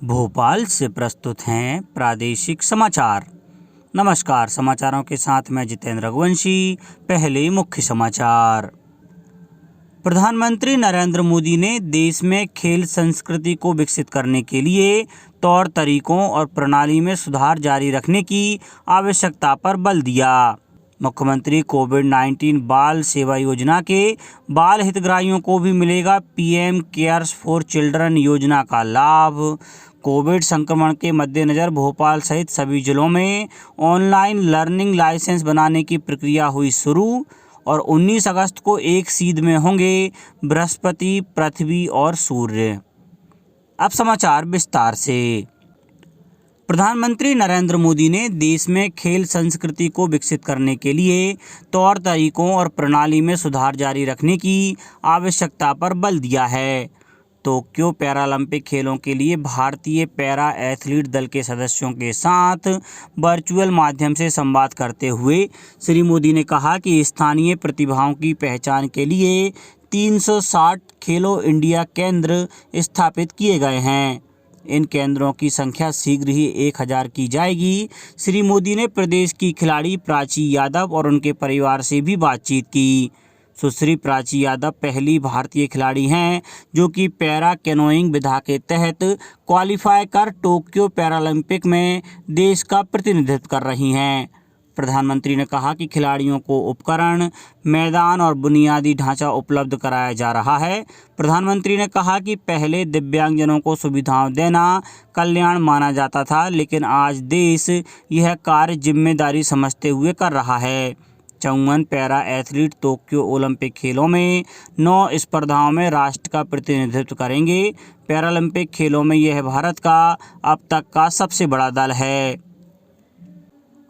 भोपाल से प्रस्तुत हैं प्रादेशिक समाचार। नमस्कार, समाचारों के साथ मैं जितेंद्र रघुवंशी। पहले मुख्य समाचार। प्रधानमंत्री नरेंद्र मोदी ने देश में खेल संस्कृति को विकसित करने के लिए तौर तरीकों और प्रणाली में सुधार जारी रखने की आवश्यकता पर बल दिया। मुख्यमंत्री कोविड-19 बाल सेवा योजना के बाल हितग्राहियों को भी मिलेगा पीएम केयर्स फॉर चिल्ड्रन योजना का लाभ। कोविड संक्रमण के मद्देनज़र भोपाल सहित सभी जिलों में ऑनलाइन लर्निंग लाइसेंस बनाने की प्रक्रिया हुई शुरू और 19 अगस्त को एक सीध में होंगे बृहस्पति, पृथ्वी और सूर्य। अब समाचार विस्तार से। प्रधानमंत्री नरेंद्र मोदी ने देश में खेल संस्कृति को विकसित करने के लिए तौर तरीकों और प्रणाली में सुधार जारी रखने की आवश्यकता पर बल दिया है। टोक्यो पैरालंपिक खेलों के लिए भारतीय पैरा एथलीट दल के सदस्यों के साथ वर्चुअल माध्यम से संवाद करते हुए श्री मोदी ने कहा कि स्थानीय प्रतिभाओं की पहचान के लिए 360 खेलो इंडिया केंद्र स्थापित किए गए हैं। इन केंद्रों की संख्या शीघ्र ही 1000 की जाएगी। श्री मोदी ने प्रदेश की खिलाड़ी प्राची यादव और उनके परिवार से भी बातचीत की। सुश्री प्राची यादव पहली भारतीय खिलाड़ी हैं जो कि पैरा कैनोइंग विधा के तहत क्वालिफाई कर टोक्यो पैरालंपिक में देश का प्रतिनिधित्व कर रही हैं। प्रधानमंत्री ने कहा कि खिलाड़ियों को उपकरण, मैदान और बुनियादी ढांचा उपलब्ध कराया जा रहा है। प्रधानमंत्री ने कहा कि पहले दिव्यांगजनों को सुविधाएं देना कल्याण माना जाता था, लेकिन आज देश यह कार्य जिम्मेदारी समझते हुए कर रहा है। 54 पैरा एथलीट टोक्यो ओलंपिक खेलों में 9 स्पर्धाओं में राष्ट्र का प्रतिनिधित्व करेंगे। पैरालंपिक खेलों में यह भारत का अब तक का सबसे बड़ा दल है।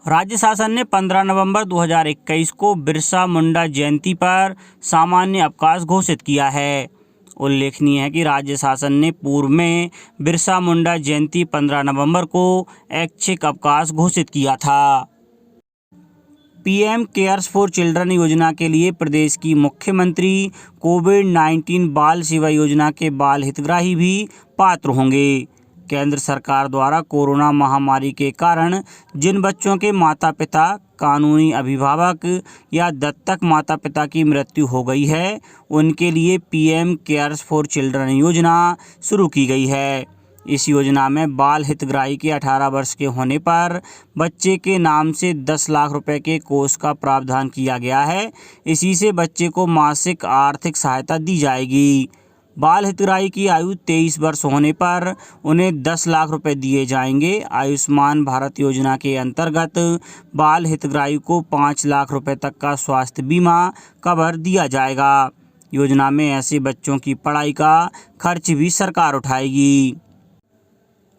राज्य शासन ने 15 नवंबर 2021 को बिरसा मुंडा जयंती पर सामान्य अवकाश घोषित किया है। उल्लेखनीय है कि राज्य शासन ने पूर्व में बिरसा मुंडा जयंती 15 नवंबर को ऐच्छिक अवकाश घोषित किया था। पीएम केयर्स फॉर चिल्ड्रन योजना के लिए प्रदेश की मुख्यमंत्री कोविड-19 बाल सेवा योजना के बाल हितग्राही भी पात्र होंगे। केंद्र सरकार द्वारा कोरोना महामारी के कारण जिन बच्चों के माता पिता, कानूनी अभिभावक या दत्तक माता पिता की मृत्यु हो गई है, उनके लिए पीएम केयर्स फॉर चिल्ड्रन योजना शुरू की गई है। इस योजना में बाल हितग्राही के 18 वर्ष के होने पर बच्चे के नाम से 10 लाख रुपए के कोष का प्रावधान किया गया है। इसी से बच्चे को मासिक आर्थिक सहायता दी जाएगी। बाल हितग्राही की आयु 23 वर्ष होने पर उन्हें 10 लाख रुपए दिए जाएंगे। आयुष्मान भारत योजना के अंतर्गत बाल हितग्राही को 5 लाख रुपए तक का स्वास्थ्य बीमा कवर दिया जाएगा। योजना में ऐसे बच्चों की पढ़ाई का खर्च भी सरकार उठाएगी।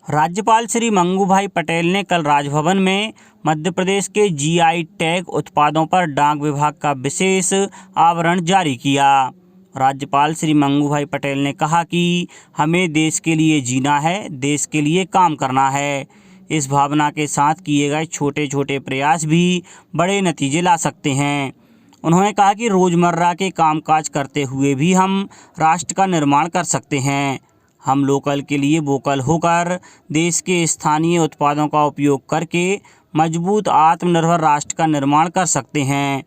राज्यपाल श्री मंगू भाई पटेल ने कल राजभवन में मध्य प्रदेश के जीआई टैग उत्पादों पर डाक विभाग का विशेष आवरण जारी किया। राज्यपाल श्री मंगू भाई पटेल ने कहा कि हमें देश के लिए जीना है, देश के लिए काम करना है। इस भावना के साथ किए गए छोटे छोटे प्रयास भी बड़े नतीजे ला सकते हैं। उन्होंने कहा कि रोज़मर्रा के कामकाज करते हुए भी हम राष्ट्र का निर्माण कर सकते हैं। हम लोकल के लिए वोकल होकर देश के स्थानीय उत्पादों का उपयोग करके मजबूत आत्मनिर्भर राष्ट्र का निर्माण कर सकते हैं।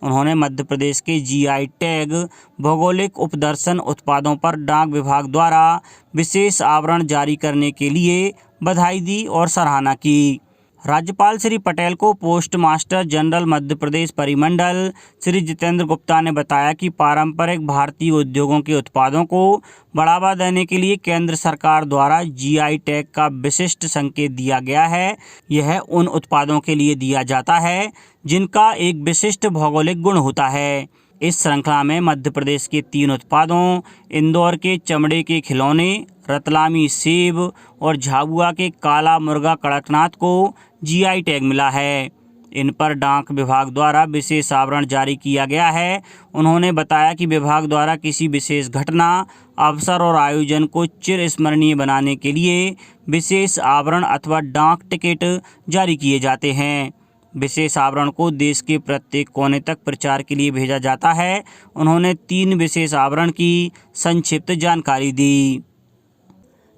उन्होंने मध्य प्रदेश के जीआई टैग भौगोलिक उपदर्शन उत्पादों पर डाक विभाग द्वारा विशेष आवरण जारी करने के लिए बधाई दी और सराहना की। राज्यपाल श्री पटेल को post master general Madhya Pradesh परिमंडल श्री जितेंद्र गुप्ता ने बताया कि पारंपरिक भारतीय उद्योगों के उत्पादों को बढ़ावा देने के लिए केंद्र सरकार द्वारा जीआई टैग का विशिष्ट संकेत दिया गया है। यह उन उत्पादों के लिए दिया जाता है जिनका एक विशिष्ट भौगोलिक गुण होता है। इस श्रृंखला में मध्य प्रदेश के 3 उत्पादों, इंदौर के चमड़े के खिलौने, रतलामी सेब और झाबुआ के काला मुर्गा कड़कनाथ को जीआई टैग मिला है। इन पर डाक विभाग द्वारा विशेष आवरण जारी किया गया है। उन्होंने बताया कि विभाग द्वारा किसी विशेष घटना, अवसर और आयोजन को चिर स्मरणीय बनाने के लिए विशेष आवरण अथवा डाक टिकट जारी किए जाते हैं। विशेष आवरण को देश के प्रत्येक कोने तक प्रचार के लिए भेजा जाता है। उन्होंने 3 विशेष आवरण की संक्षिप्त जानकारी दी।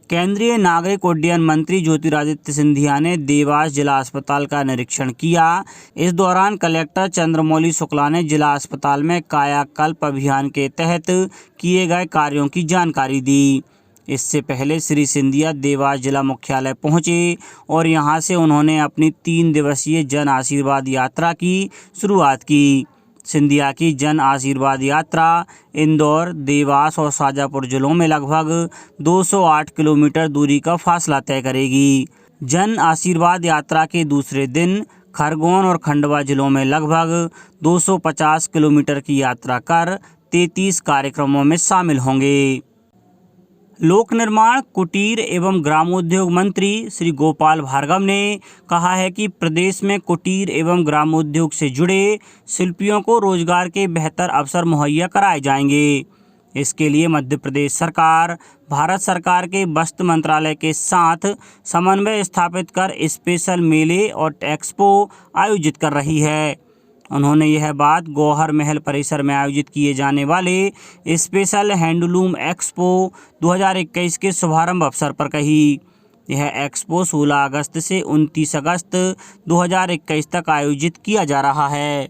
केंद्रीय नागरिक उड्डयन मंत्री ज्योतिरादित्य सिंधिया ने देवास जिला अस्पताल का निरीक्षण किया। इस दौरान कलेक्टर चंद्रमौली शुक्ला ने जिला अस्पताल में कायाकल्प अभियान के तहत किए गए कार्यों की जानकारी दी। इससे पहले श्री सिंधिया देवास जिला मुख्यालय पहुंचे और यहां से उन्होंने अपनी 3 दिवसीय जन आशीर्वाद यात्रा की शुरुआत की। सिंधिया की जन आशीर्वाद यात्रा इंदौर, देवास और शाजापुर जिलों में लगभग 208 किलोमीटर दूरी का फासला तय करेगी। जन आशीर्वाद यात्रा के दूसरे दिन खरगोन और खंडवा जिलों में लगभग 250 किलोमीटर की यात्रा कर 33 कार्यक्रमों में शामिल होंगे। लोक निर्माण, कुटीर एवं ग्रामोद्योग मंत्री श्री गोपाल भार्गव ने कहा है कि प्रदेश में कुटीर एवं ग्रामोद्योग से जुड़े शिल्पियों को रोजगार के बेहतर अवसर मुहैया कराए जाएंगे। इसके लिए मध्य प्रदेश सरकार भारत सरकार के वस्त्र मंत्रालय के साथ समन्वय स्थापित कर स्पेशल मेले और एक्सपो आयोजित कर रही है। उन्होंने यह बात गौहर महल परिसर में आयोजित किए जाने वाले स्पेशल हैंडलूम एक्सपो 2021 के शुभारंभ अवसर पर कही। यह एक्सपो 16 अगस्त से 29 अगस्त 2021 तक आयोजित किया जा रहा है।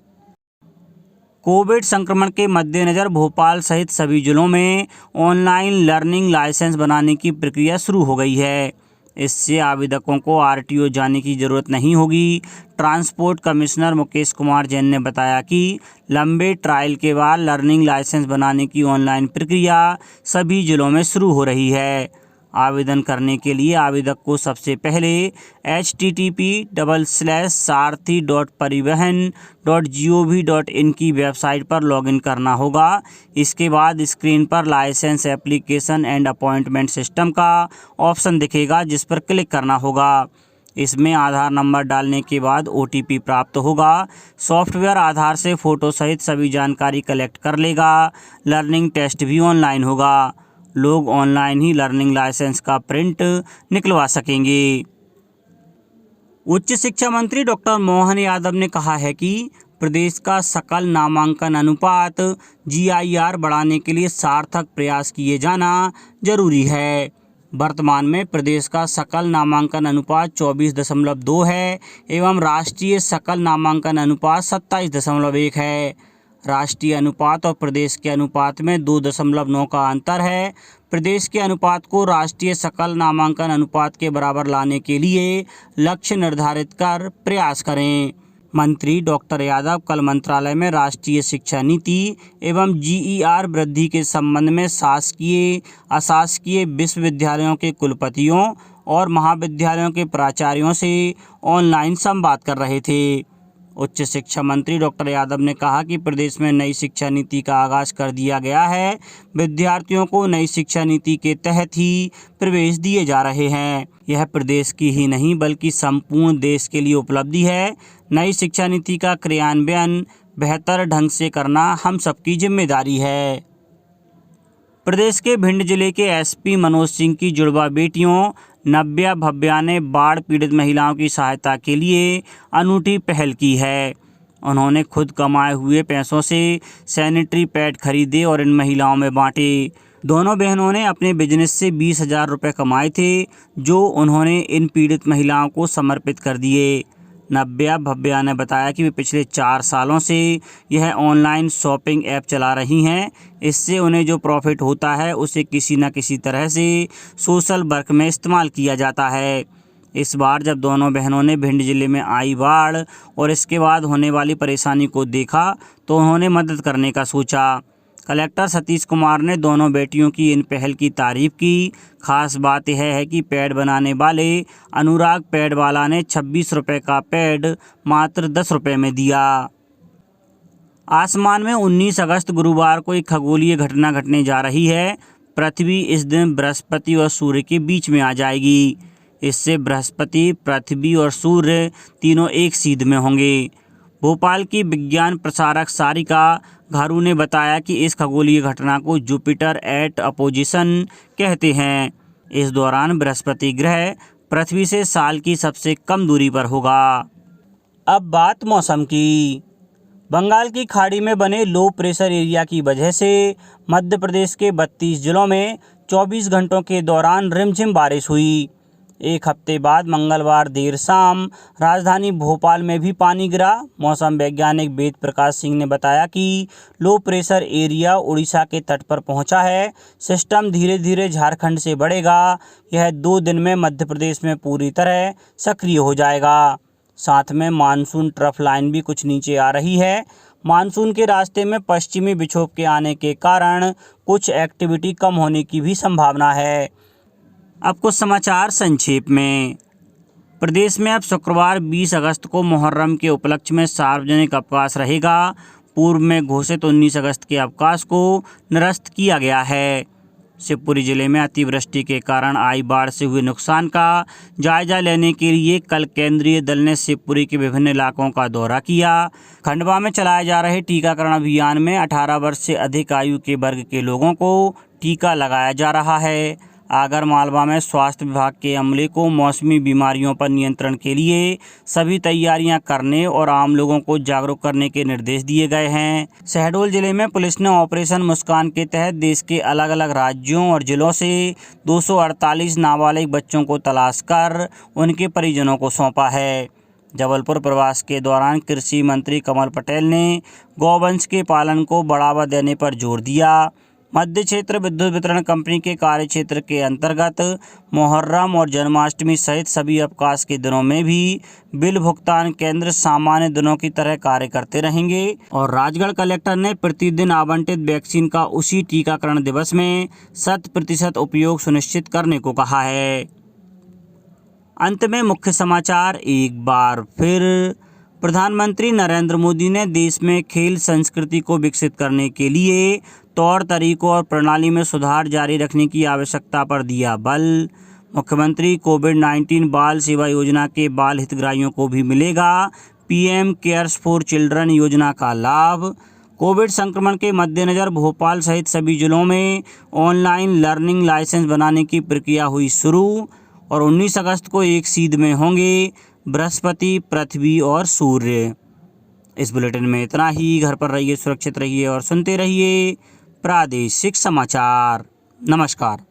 कोविड संक्रमण के मद्देनज़र भोपाल सहित सभी जिलों में ऑनलाइन लर्निंग लाइसेंस बनाने की प्रक्रिया शुरू हो गई है। इससे आवेदकों को आरटीओ जाने की जरूरत नहीं होगी। ट्रांसपोर्ट कमिश्नर मुकेश कुमार जैन ने बताया कि लंबे ट्रायल के बाद लर्निंग लाइसेंस बनाने की ऑनलाइन प्रक्रिया सभी जिलों में शुरू हो रही है। आवेदन करने के लिए आवेदक को सबसे पहले http://सारथी.परिवहन.gov.in की वेबसाइट पर लॉगिन करना होगा। इसके बाद स्क्रीन पर licence application and appointment system का ऑप्शन दिखेगा, जिस पर क्लिक करना होगा। इसमें आधार नंबर डालने के बाद OTP प्राप्त होगा। सॉफ्टवेयर आधार से फ़ोटो सहित सभी जानकारी कलेक्ट कर लेगा। लर्निंग टेस्ट भी ऑनलाइन होगा। लोग ऑनलाइन ही लर्निंग लाइसेंस का प्रिंट निकलवा सकेंगे। उच्च शिक्षा मंत्री डॉक्टर मोहन यादव ने कहा है कि प्रदेश का सकल नामांकन अनुपात GIR बढ़ाने के लिए सार्थक प्रयास किए जाना जरूरी है। वर्तमान में प्रदेश का सकल नामांकन अनुपात 24.2 है एवं राष्ट्रीय सकल नामांकन अनुपात 27.1 है। राष्ट्रीय अनुपात और प्रदेश के अनुपात में 2.9 का अंतर है। प्रदेश के अनुपात को राष्ट्रीय सकल नामांकन अनुपात के बराबर लाने के लिए लक्ष्य निर्धारित कर प्रयास करें। मंत्री डॉक्टर यादव कल मंत्रालय में राष्ट्रीय शिक्षा नीति एवं GER वृद्धि के संबंध में शासकीय अशासकीय विश्वविद्यालयों के कुलपतियों और महाविद्यालयों के प्राचार्यों से ऑनलाइन संवाद कर रहे थे। उच्च शिक्षा मंत्री डॉक्टर यादव ने कहा कि प्रदेश में नई शिक्षा नीति का आगाज कर दिया गया है। विद्यार्थियों को नई शिक्षा नीति के तहत ही प्रवेश दिए जा रहे हैं। यह प्रदेश की ही नहीं बल्कि संपूर्ण देश के लिए उपलब्धि है। नई शिक्षा नीति का क्रियान्वयन बेहतर ढंग से करना हम सबकी जिम्मेदारी है। प्रदेश के भिंड जिले के SP मनोज सिंह की जुड़वा बेटियों नव्या भव्या ने बाढ़ पीड़ित महिलाओं की सहायता के लिए अनूठी पहल की है। उन्होंने खुद कमाए हुए पैसों से सैनिटरी पैड खरीदे और इन महिलाओं में बांटे। दोनों बहनों ने अपने बिजनेस से 20,000 रुपये कमाए थे, जो उन्होंने इन पीड़ित महिलाओं को समर्पित कर दिए। नव्या भव्या ने बताया कि वे पिछले 4 सालों से यह ऑनलाइन शॉपिंग ऐप चला रही हैं। इससे उन्हें जो प्रॉफिट होता है उसे किसी न किसी तरह से सोशल वर्क में इस्तेमाल किया जाता है। इस बार जब दोनों बहनों ने भिंड जिले में आई बाढ़ और इसके बाद होने वाली परेशानी को देखा तो उन्होंने मदद करने का सोचा। कलेक्टर सतीश कुमार ने दोनों बेटियों की इन पहल की तारीफ की। खास बात यह है कि पैड बनाने वाले अनुराग पैड वाला ने 26 रुपये का पैड मात्र 10 रुपये में दिया। आसमान में 19 अगस्त गुरुवार को एक खगोलीय घटना घटने जा रही है। पृथ्वी इस दिन बृहस्पति और सूर्य के बीच में आ जाएगी। इससे बृहस्पति, पृथ्वी और सूर्य तीनों एक सीध में होंगे। भोपाल की विज्ञान प्रसारक सारिका घारू ने बताया कि इस खगोलीय घटना को जुपिटर एट अपोजिशन कहते हैं। इस दौरान बृहस्पति ग्रह पृथ्वी से साल की सबसे कम दूरी पर होगा। अब बात मौसम की। बंगाल की खाड़ी में बने लो प्रेशर एरिया की वजह से मध्य प्रदेश के 32 जिलों में 24 घंटों के दौरान रिमझिम बारिश हुई। एक हफ्ते बाद मंगलवार देर शाम राजधानी भोपाल में भी पानी गिरा। मौसम वैज्ञानिक वेद प्रकाश सिंह ने बताया कि लो प्रेशर एरिया उड़ीसा के तट पर पहुंचा है। सिस्टम धीरे धीरे झारखंड से बढ़ेगा। यह 2 दिन में मध्य प्रदेश में पूरी तरह सक्रिय हो जाएगा। साथ में मानसून ट्रफ लाइन भी कुछ नीचे आ रही है। मानसून के रास्ते में पश्चिमी विक्षोभ के आने के कारण कुछ एक्टिविटी कम होने की भी संभावना है। अब कुछ समाचार संक्षेप में। प्रदेश में अब शुक्रवार 20 अगस्त को मुहर्रम के उपलक्ष्य में सार्वजनिक अवकाश रहेगा। पूर्व में घोषित 19 अगस्त के अवकाश को निरस्त किया गया है। शिवपुरी जिले में अतिवृष्टि के कारण आई बाढ़ से हुए नुकसान का जायजा लेने के लिए कल केंद्रीय दल ने शिवपुरी के विभिन्न इलाकों का दौरा किया। खंडवा में चलाए जा रहे टीकाकरण अभियान में 18 वर्ष से अधिक आयु के वर्ग के लोगों को टीका लगाया जा रहा है। आगर मालवा में स्वास्थ्य विभाग के अमले को मौसमी बीमारियों पर नियंत्रण के लिए सभी तैयारियां करने और आम लोगों को जागरूक करने के निर्देश दिए गए हैं। शहडोल जिले में पुलिस ने ऑपरेशन मुस्कान के तहत देश के अलग अलग राज्यों और जिलों से 248 नाबालिग बच्चों को तलाश कर उनके परिजनों को सौंपा है। जबलपुर प्रवास के दौरान कृषि मंत्री कमल पटेल ने गौवंश के पालन को बढ़ावा देने पर जोर दिया। मध्य क्षेत्र विद्युत वितरण कंपनी के कार्य क्षेत्र के अंतर्गत मुहर्रम और जन्माष्टमी सहित सभी अवकाश के दिनों में भी बिल भुगतान केंद्र सामान्य दिनों की तरह कार्य करते रहेंगे। और राजगढ़ कलेक्टर ने प्रतिदिन आवंटित वैक्सीन का उसी टीकाकरण दिवस में 100% उपयोग सुनिश्चित करने को कहा है। अंत में मुख्य समाचार एक बार फिर। प्रधानमंत्री नरेंद्र मोदी ने देश में खेल संस्कृति को विकसित करने के लिए तौर तरीकों और प्रणाली में सुधार जारी रखने की आवश्यकता पर दिया बल। मुख्यमंत्री कोविड-19 बाल सेवा योजना के बाल हितग्राहियों को भी मिलेगा पीएम केयर्स फॉर चिल्ड्रन योजना का लाभ। कोविड संक्रमण के मद्देनज़र भोपाल सहित सभी जिलों में ऑनलाइन लर्निंग लाइसेंस बनाने की प्रक्रिया हुई शुरू। और 19 अगस्त को एक सीध में होंगे बृहस्पति, पृथ्वी और सूर्य। इस बुलेटिन में इतना ही। घर पर रहिए, सुरक्षित रहिए और सुनते रहिए प्रादेशिक समाचार। नमस्कार।